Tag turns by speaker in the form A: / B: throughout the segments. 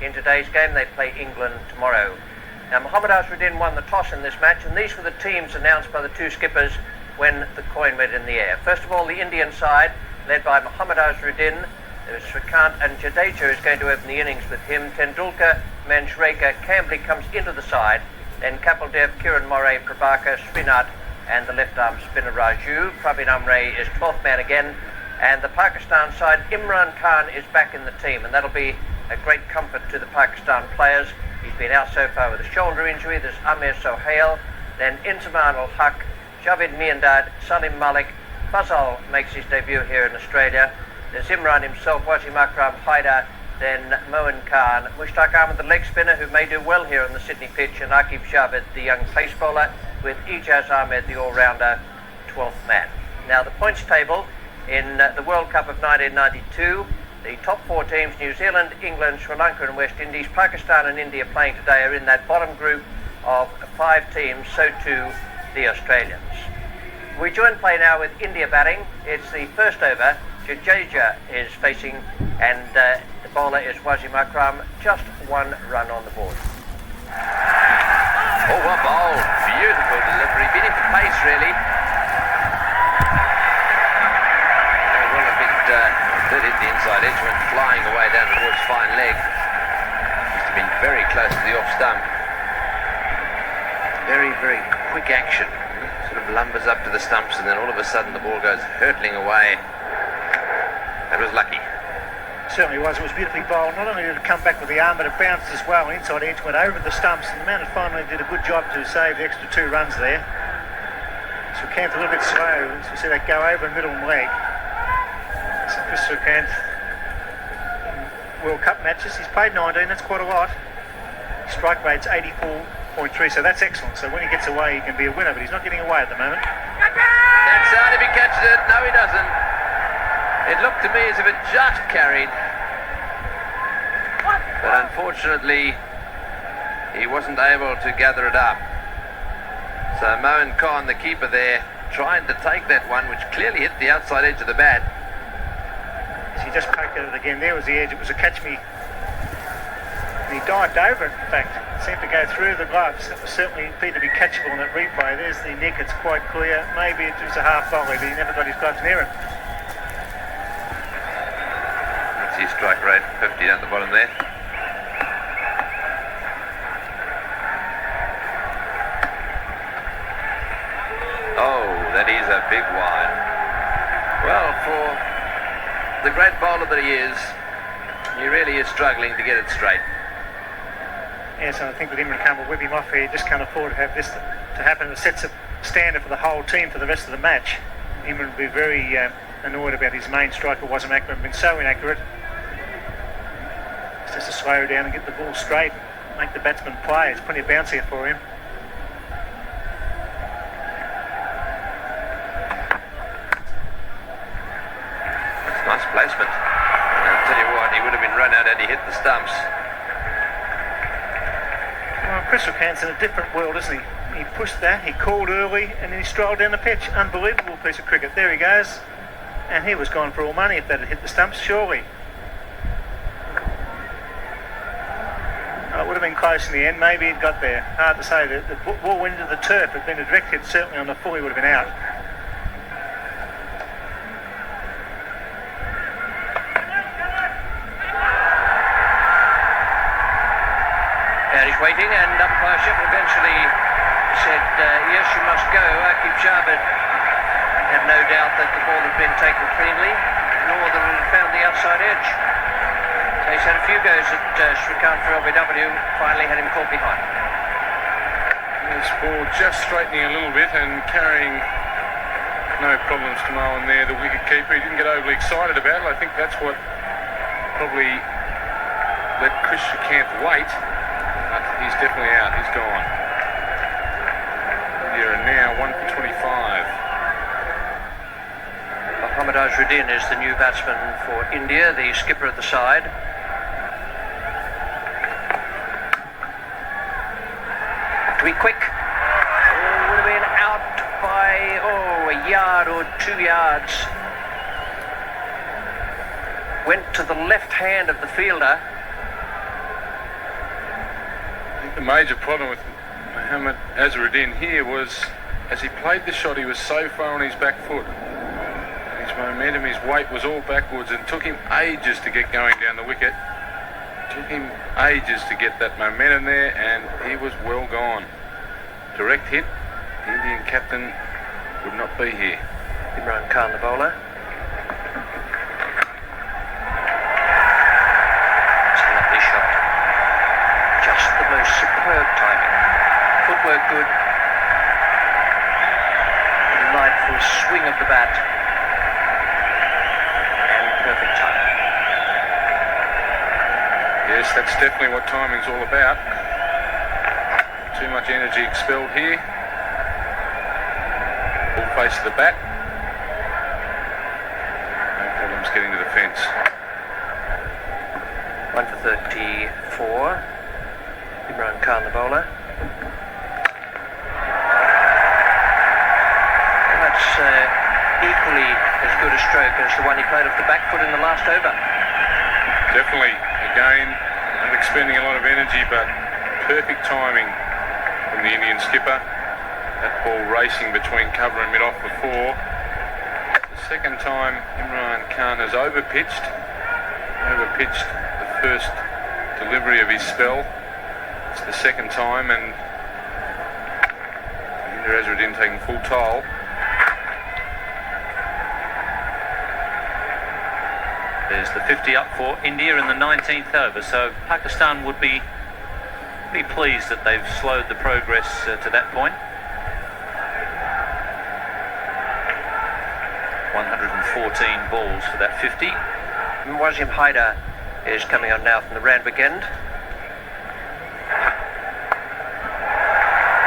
A: in today's game. They play England tomorrow. Now, Mohammad Azharuddin won the toss in this match, and these were the teams announced by the two skippers when the coin went in the air. First of all, the Indian side, led by Mohammad Azharuddin. Srikanth and Jadeja is going to open the innings with him. Tendulkar, Manjrekar, Cambley comes into the side. Then Kapil Dev, Kiran Moray, Prabhakar, Srinath, and the left-arm spinner Raju. Praveen Amre is 12th man again. And the Pakistan side, Imran Khan is back in the team, and that'll be a great comfort to the Pakistan players. He's been out so far with a shoulder injury. There's Amir Sohail, then Inzamam ul-Haq, Javed Miandad, Salim Malik. Fazal makes his debut here in Australia. There's Imran himself, Wasim Akram, Haidar, then Moin Khan, Mushtaq Ahmed, the leg spinner, who may do well here on the Sydney pitch, and Aqib Javed, the young pace bowler, with Ijaz Ahmed, the all-rounder, 12th man. Now, the points table in the World Cup of 1992, the top four teams, New Zealand, England, Sri Lanka and West Indies, Pakistan and India playing today, are in that bottom group of 5 teams, so too the Australians. We join play now with India batting. It's the first over. Jadeja is facing, and the bowler is Wasim Akram. Just 1 run on the board.
B: Oh, what bowl. Beautiful delivery. Bit into pace, really. Well, a bit hit the inside edge, went flying away down towards fine leg. Must have been very close to the off stump. Very, very quick action. Sort of lumbers up to the stumps, and then all of a sudden the ball goes hurtling away. That was lucky.
C: Certainly was. It was beautifully bowled. Not only did it come back with the arm, but it bounced as well. Inside edge went over the stumps, and the man finally did a good job to save the extra 2 runs there. Srikanth a little bit slow. So we see that go over the middle leg. So Chris Srikanth in World Cup matches, he's played 19. That's quite a lot. His strike rate's 84.3, so that's excellent. So when he gets away, he can be a winner, but he's not getting away at the moment.
B: That's out if he catches it. No, he doesn't. It looked to me as if it just carried, but unfortunately he wasn't able to gather it up. So Moin Khan, the keeper there, trying to take that one, which clearly hit the outside edge of the bat.
C: He just poked at it again. There was the edge. It was a catch me. And he dived over it, in fact. It seemed to go through the gloves. It was certainly appeared to be catchable in that replay. There's the nick. It's quite clear. Maybe it was a half volley, but he never got his gloves near it.
B: His strike rate 50 down the bottom there. Oh, that is a big wide. Well, for the great bowler that he is, he really is struggling to get it straight.
C: Yes, and I think with Imran Khan will whip him off here. You just can't afford to have this to happen. It sets a standard for the whole team for the rest of the match. Imran will be very annoyed about his main striker, Wasim Akram, been so inaccurate. Just to slow down and get the ball straight, make the batsman play. There's plenty of bounce here for him.
B: That's nice placement. I'll tell you what, he would have been run out had he hit the stumps.
C: Well, Chris Srikanth's in a different world, isn't he? He pushed that, he called early, and then he strolled down the pitch. Unbelievable piece of cricket. There he goes. And he was gone for all money if that had hit the stumps, surely. It would have been close in the end. Maybe it got there. Hard to say. The ball went into the turf. It had been a direct hit, certainly on the full, he would have been out.
A: And he's waiting, and umpire Sheffield eventually said, yes, you must go. Aqib Javed had no doubt that the ball had been taken cleanly, nor that it had found the outside edge. He's had a few goes at Srikanth for LBW, finally had him caught behind.
D: This ball just straightening a little bit and carrying no problems to Moin there, the wicket keeper. He didn't get overly excited about it. I think that's what probably let Chris Srikanth wait. But he's definitely out, he's gone. India are now 1 for 25.
A: Mohammad Azharuddin is the new batsman for India, the skipper of the side. To be quick. Oh, would have been out by a yard or 2 yards. Went to the left hand of the fielder.
D: the major problem with Mohammad Azharuddin here was, as he played the shot, he was so far on his back foot. His momentum, his weight was all backwards, and took him ages to get going down the wicket. Took him ages to get that momentum there, and he was well gone. Direct hit, the Indian captain would not be here.
A: Imran Khan, the bowler. It's a lovely shot. Just the most superb timing. Footwork good. Delightful swing of the bat. And perfect timing.
D: Yes, that's definitely what timing's all about. Too much energy expelled here. Full face of the bat. No problems getting to the fence.
A: 1 for 34. Imran Khan, the bowler. That's equally as good a stroke as the one he played off the back foot in the last over.
D: Definitely. Again, not expending a lot of energy, but perfect timing from the Indian skipper. That ball racing between cover and mid-off before. The second time Imran Khan has overpitched the first delivery of his spell. It's the second time, and Mohammad Azharuddin taking full toll.
E: There's the 50 up for India in the 19th over, so Pakistan would be pretty pleased that they've slowed the progress to that point. 114 balls for that 50.
A: Wasim Haider is coming on now from the Randwick end.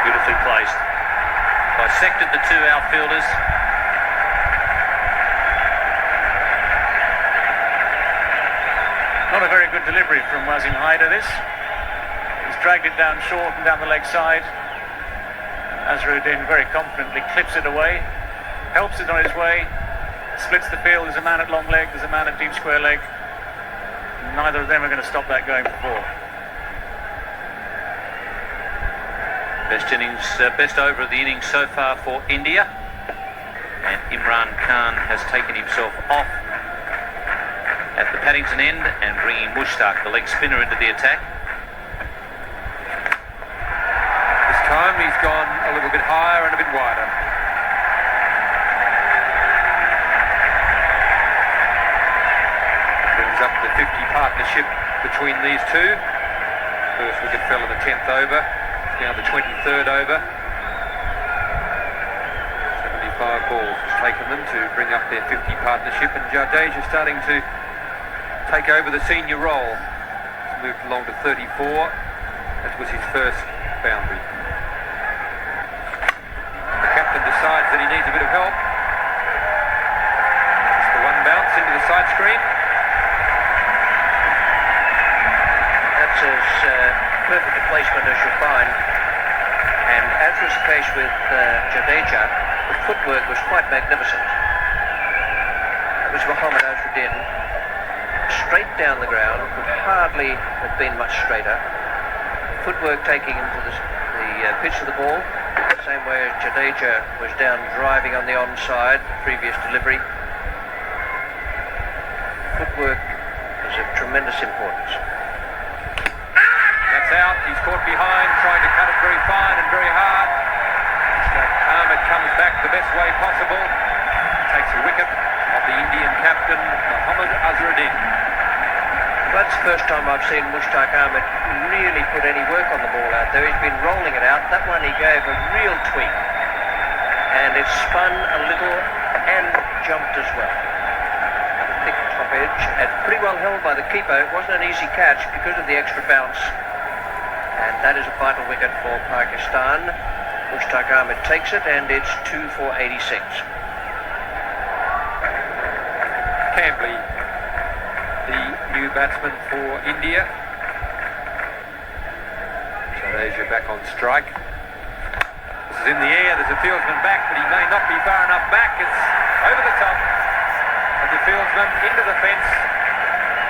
E: Beautifully placed. Dissected the two outfielders.
C: Not a very good delivery from Wasim Haider, this. He's dragged it down short and down the leg side. Azharuddin very confidently clips it away, helps it on its way, splits the field. There's a man at long leg, there's a man at deep square leg. Neither of them are going to stop that going for four.
E: Best innings, best over of the innings so far for India. And Imran Khan has taken himself off at the Paddington end and bringing Mushtaq, the leg spinner, into the attack.
B: This time he's gone a little bit higher and a bit wider. Brings up the 50 partnership between these two. First wicket fell in the 10th over. It's now the 23rd over. 75 balls has taken them to bring up their 50 partnership, and Jadeja starting to take over the senior role. He's moved along to 34. That was his first boundary. The captain decides that he needs a bit of help. It's the one bounce into the side screen.
A: That's as perfect a placement as you'll find. And as was the case with Jadeja, the footwork was quite magnificent. That was Mohammad Azharuddin. Straight down the ground, could hardly have been much straighter. Footwork taking him to the pitch of the ball, the same way as Jadeja was down driving on the onside, previous delivery. Footwork is of tremendous importance.
B: That's out. He's caught behind, trying to cut it very fine and very hard. Ahmed comes back the best way possible. Takes a wicket of the Indian captain, Mohammad Azharuddin.
A: That's the first time I've seen Mushtaq Ahmed really put any work on the ball out there. He's been rolling it out. That one he gave a real tweak. And it spun a little and jumped as well. The thick top edge and pretty well held by the keeper. It wasn't an easy catch because of the extra bounce. And that is a vital wicket for Pakistan. Mushtaq Ahmed takes it, and it's 2 for 86.
B: Cambley, the new batsman for India. Jadeja back on strike. This is in the air, there's a fieldsman back, but he may not be far enough back. It's over the top of the fieldsman into the fence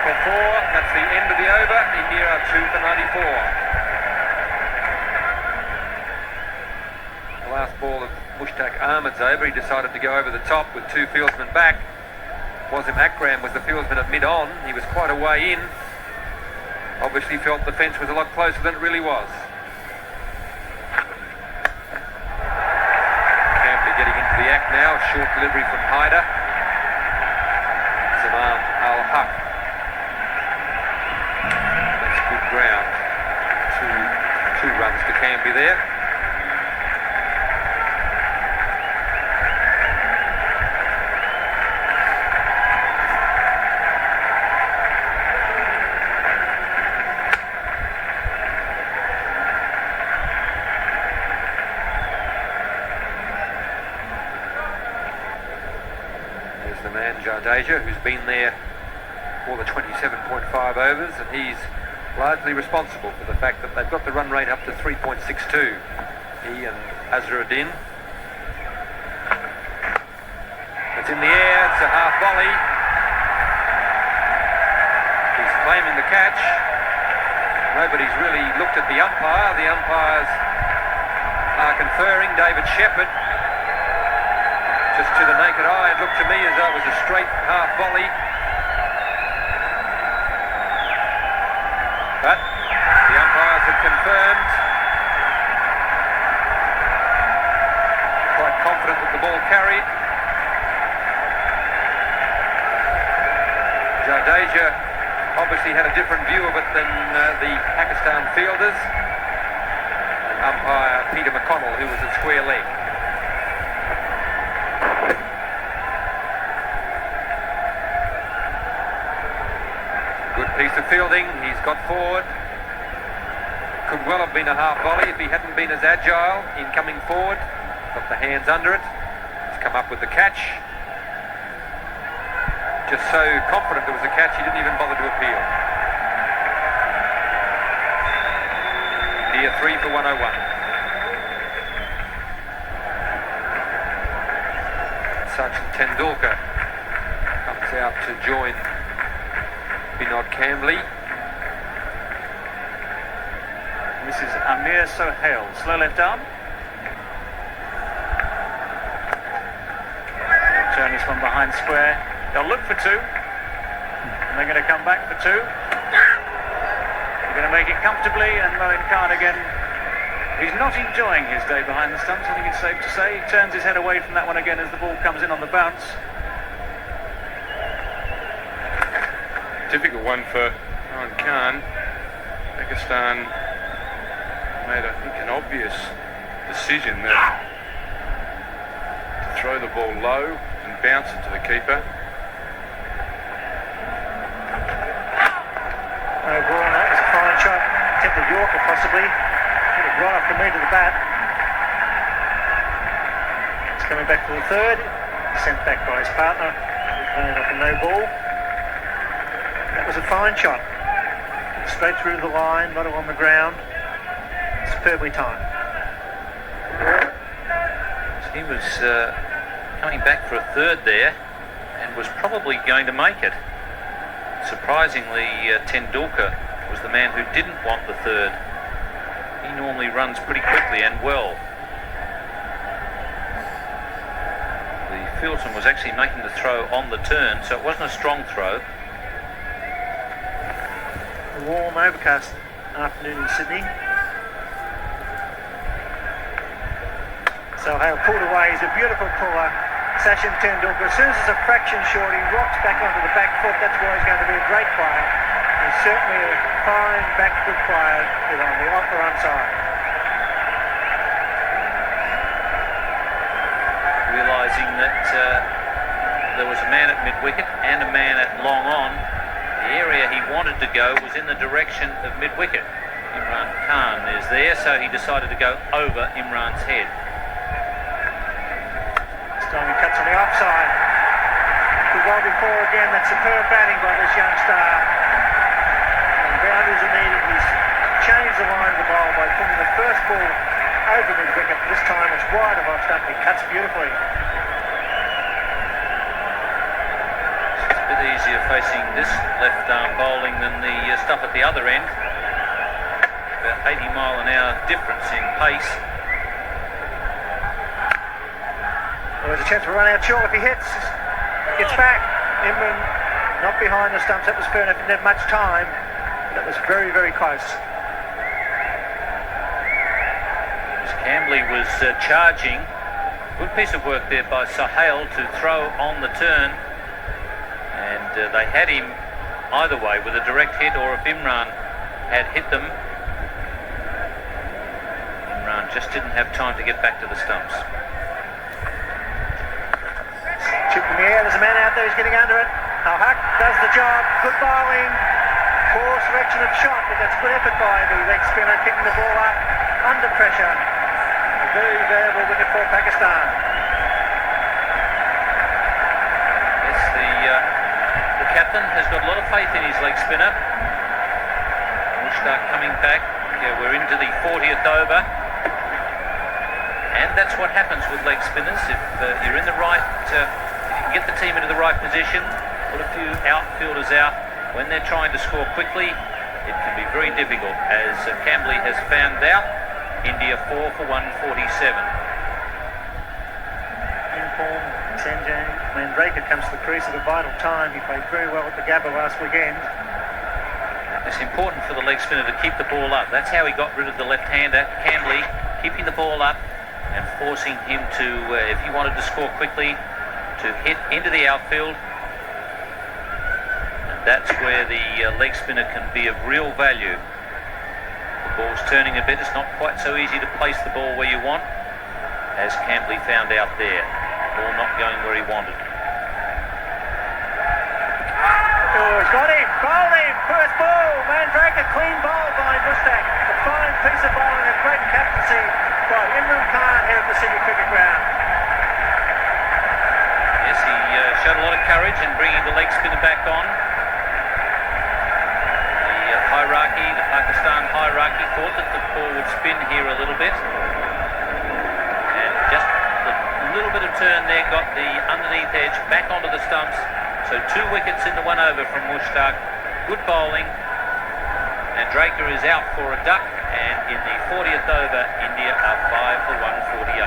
B: for four. That's the end of the over. India are 2 for 94. Ahmed's over. He decided to go over the top with two fieldsmen back. Wasim Akram was the fieldsman at mid-on. He was quite a way in. Obviously felt the fence was a lot closer than it really was. Campbell getting into the act now. Short delivery from Haider. Zaman Al-Haq. That's good ground. Two runs to Canby there. There's the man Jadeja, who's been there for the 27.5 overs, and he's largely responsible for the fact that they've got the run rate up to 3.62. He and Azharuddin. It's in the air, it's a half volley. He's claiming the catch. Nobody's really looked at the umpire. The umpires are conferring. David Shepherd, just to the naked eye, it looked to me as though it was a straight half volley. But the umpires have confirmed. Quite confident that the ball carried. Jadeja obviously had a different view of it than the Pakistan fielders. And umpire Peter McConnell, who was at square leg. Good piece of fielding. He's got forward. Could well have been a half volley if he hadn't been as agile in coming forward. Got the hands under it. He's come up with the catch. Just so confident there was a catch, he didn't even bother to appeal. Here 3 for 101. Sachin Tendulkar comes out to join Vinod Kambli.
F: This is Amir Sohail, slow left arm. Turn is from behind square. They'll look for two, and they're going to come back for two. They're going to make it comfortably, and Moin Khan again, he's not enjoying his day behind the stumps, I think it's safe to say. He turns his head away from that one again as the ball comes in on the bounce.
D: Difficult one for Moin Khan. Pakistan made, I think, an obvious decision that to throw the ball low and bounce it to the keeper.
C: No ball, that was a fine shot. Attempted Yorker possibly. Hit it right off the meat of the bat. It's coming back to the third. Sent back by his partner. Ended up a no ball. That was a fine shot. Straight through the line, not on the ground. Superbly timed.
E: He was coming back for a third there and was probably going to make it. Surprisingly, Tendulkar was the man who didn't want the third. He normally runs pretty quickly and well. The fieldsman was actually making the throw on the turn, so it wasn't a strong throw.
C: A warm, overcast afternoon in Sydney. So Hale pulled away. He's a beautiful puller. Sachin Tendulkar, as soon as it's a fraction short, he rocks back onto the back foot. That's why he's going to be a great player. He's certainly a fine back foot player on the off-run side.
E: Realising that there was a man at mid-wicket and a man at long on, the area he wanted to go was in the direction of mid-wicket. Imran Khan is there, so he decided to go over Imran's head.
C: He cuts on the offside. Good well before again. That's superb batting by this young star. And boundaries are needed. He's changed the line of the bowl by putting the first ball over mid-wicket. This time it's wide of off stump. He cuts beautifully.
E: It's a bit easier facing this left arm bowling than the stuff at the other end. About 80 mile an hour difference in pace.
C: Well, there's a chance for a run out short if he hits. Gets back. Imran not behind the stumps. That was fair enough. Didn't have much time. That was very, very close.
E: Cambley was charging. Good piece of work there by Sahel to throw on the turn. And they had him either way with a direct hit, or if Imran had hit them, Imran just didn't have time to get back to the stumps.
C: Chip in the air, there's a man out there who's getting under it. Al-Haq does the job. Good bowling. Poor selection of shot, but that's good effort by the leg spinner, kicking the ball up under pressure. A very valuable wicket for Pakistan.
E: Yes, the captain has got a lot of faith in his leg spinner. Mushtaq coming back. Yeah, we're into the 40th over. And that's what happens with leg spinners. If you're in the right, if you can get the team into the right position, put a few outfielders out, when they're trying to score quickly, it can be very difficult. As Cambley has found out, India 4 for 147.
C: In form, Sanjay Mandraker comes to the crease at a vital time. He played very well at the Gabba last weekend.
E: It's important for the leg spinner to keep the ball up. That's how he got rid of the left-hander, Cambley, keeping the ball up and forcing him to, if he wanted to score quickly, to hit into the outfield. And that's where the leg spinner can be of real value. The ball's turning a bit. It's not quite so easy to place the ball where you want, as Cambley found out there. Ball not going where he wanted.
C: Oh, he's got him. Bowled him. First ball. Mandraker, clean bowl by Mushtaq. A fine piece of bowling, a great captaincy by Imran Khan here at the Sydney Cricket Ground.
E: Yes, he showed a lot of courage in bringing the leg spinner back on. The hierarchy, the Pakistan hierarchy, thought that the ball would spin here a little bit. And just a little bit of turn there got the underneath edge back onto the stumps. So 2 wickets in the 1 over from Mushtaq. Good bowling. And Draker is out for a duck. And in the 40th over, India are 5 for 148.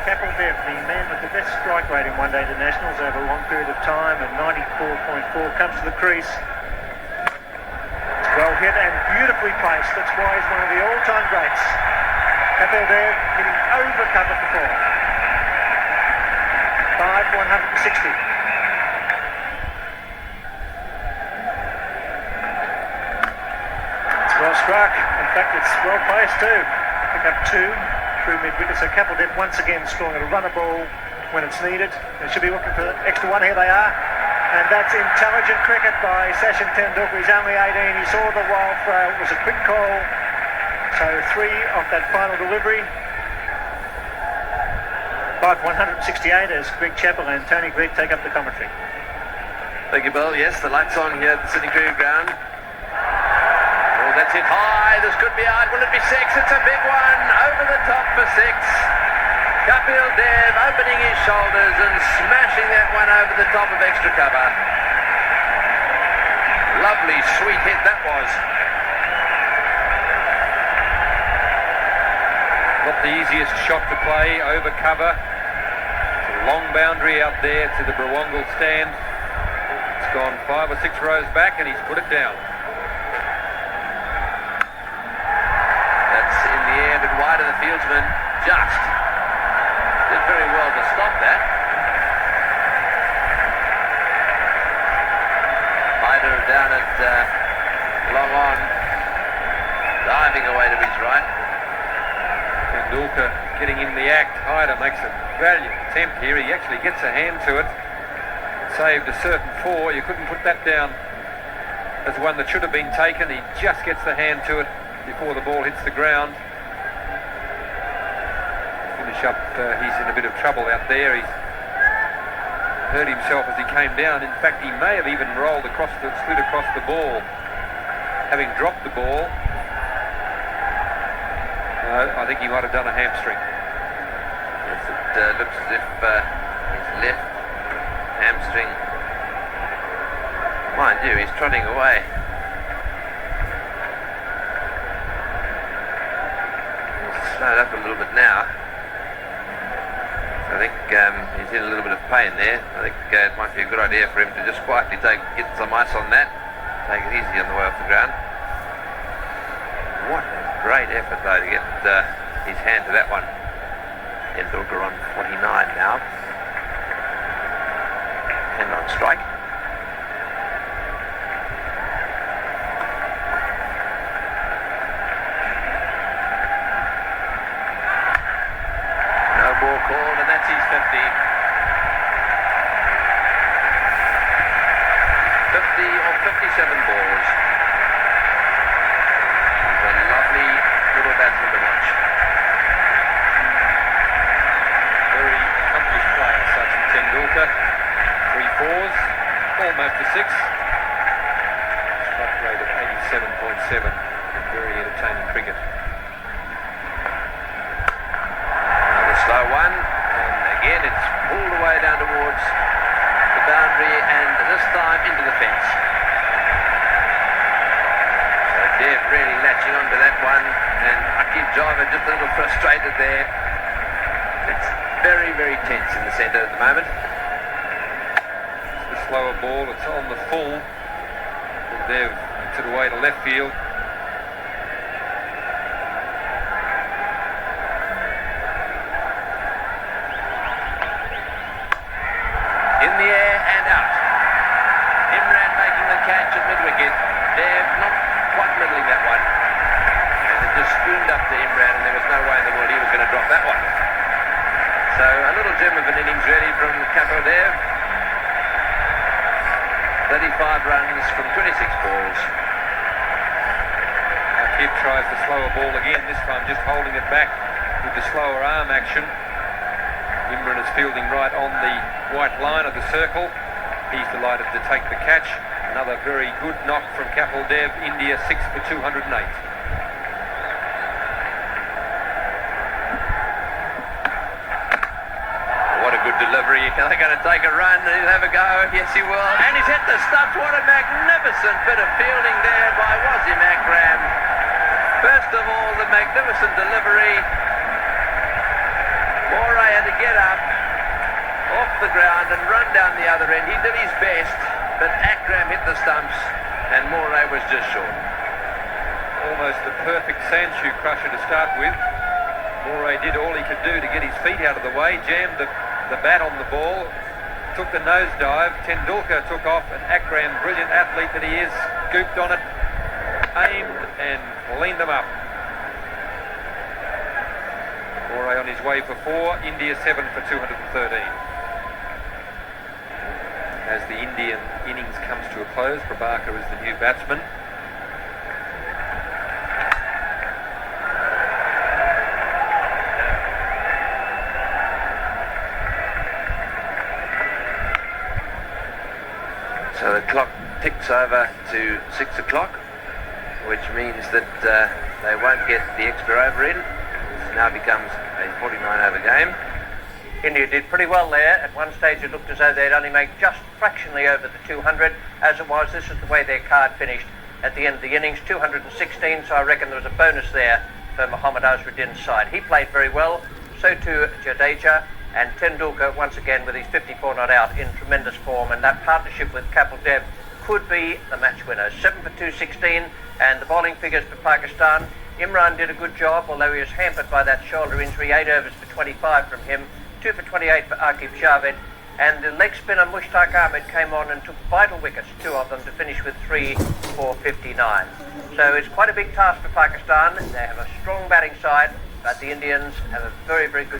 C: Kapil Dev, the man with the best strike rate in one-day internationals over a long period of time, at 94.4, comes to the crease. It's well hit and beautifully placed. That's why he's one of the all-time greats. Kapil Dev hitting over cover for 4. 5 for 160. It's well struck. In fact, it's well placed too. Pick up 2 through mid-wicket. So Kapil Dev once again scoring a runner ball when it's needed. They should be looking for the extra 1. Here they are. And that's intelligent cricket by Sachin Tendulkar. He's only 18. He saw the wild throw. It was a quick call. So 3 off that final delivery. 5 for 168 as Greg Chappell and Tony Gregg take up the commentary.
G: Thank you, Bill. Yes, the lights on here at the Sydney Cricket Ground. Oh, that's it high. This could be out. Will it be 6? It's a big one. Over the top for 6. Kapil Dev opening his shoulders and smashing that one over the top of extra cover. Lovely, sweet hit that was.
B: Not the easiest shot to play, over cover. Long boundary out there to the Brawangal stand. It's gone 5 or 6 rows back and he's put it down.
G: That's in the air, but wide of the fieldsman. Just did very well to stop that. Hyder down at long on, diving away to his right.
B: Tendulkar getting in the act. Hyder makes a valiant attempt here. He actually gets a hand to it. Saved a certain 4. You couldn't put that down as one that should have been taken. He just gets the hand to it before the ball hits the ground. Finish up, he's in a bit of trouble out there. He's hurt himself as he came down. In fact, he may have even rolled across slid across the ball, having dropped the ball. I think he might have done a hamstring.
G: Yes, it looks as if his left hamstring. Mind you, he's trotting away. He's slowed up a little bit now. I think he's in a little bit of pain there. I think it might be a good idea for him to just quietly get some ice on that. Take it easy on the way off the ground. What a great effort though to get his hand to that one. Tendulkar on 49 now. And on strike. No ball called, and that's his 50. 50 or 57 balls. He's a lovely little batsman to watch.
B: Very accomplished player, Sachin Tendulkar. 3 fours, almost a 6. Strike rate of 87.7 and very entertaining cricket.
G: Another slow one, and again it's pulled away down towards the boundary, and this time into the fence. So Dev really latching onto that one, and Akib Java just a little frustrated there. It's very, very tense in the centre at the moment.
B: The slower ball, it's on the full. Dev hits it away to left field.
G: In the air and out. Imran making the catch at mid-wicket. Dev not quite middling that one. And it just spooned up to Imran, and there was no way in the world he was going to drop that one. So a little gem of an innings really from Kapil Dev. 35 runs from 26 balls.
B: Akib tries the slower ball again, this time just holding it back with the slower arm action. Imran is fielding right on the white line of the circle. He's delighted to take the catch. Another very good knock from Kapil Dev. India 6 for 208.
G: What a good delivery. Are they going to take a run? He'll have a go. Yes, he will. And he's hit the stumps. What a magnificent bit of fielding there by Wasim Akram. First of all, the magnificent delivery. Moray had to get up off the ground and run down the other end. He did his best, but Akram hit the stumps and Moray was just short.
B: Almost the perfect sand shoe crusher to start with. Moray did all he could do to get his feet out of the way, jammed the bat on the ball, took the nosedive. Tendulkar took off, and Akram, brilliant athlete that he is, scooped on it, aimed and cleaned them up. Moray on his way for 4, India 7 for 213. As the Indian innings comes to a close, Prabhakar is the new batsman.
G: So the clock ticks over to 6 o'clock, which means that they won't get the extra over in. It now becomes a 49-over game.
A: India did pretty well there. At one stage it looked as though they'd only make just fractionally over the 200. As it was, this is the way their card finished at the end of the innings, 216, so I reckon there was a bonus there for Mohammad Azharuddin's side. He played very well, so too Jadeja, and Tendulkar once again with his 54 not out in tremendous form, and that partnership with Kapil Dev could be the match winner. 7 for 216, and the bowling figures for Pakistan. Imran did a good job, although he was hampered by that shoulder injury. 8 overs for 25 from him, 2 for 28 for Akib Javed, and the leg spinner Mushtaq Ahmed came on and took vital wickets, 2 of them, to finish with 3 for 59. So it's quite a big task for Pakistan. They have a strong batting side, but the Indians have a very, very good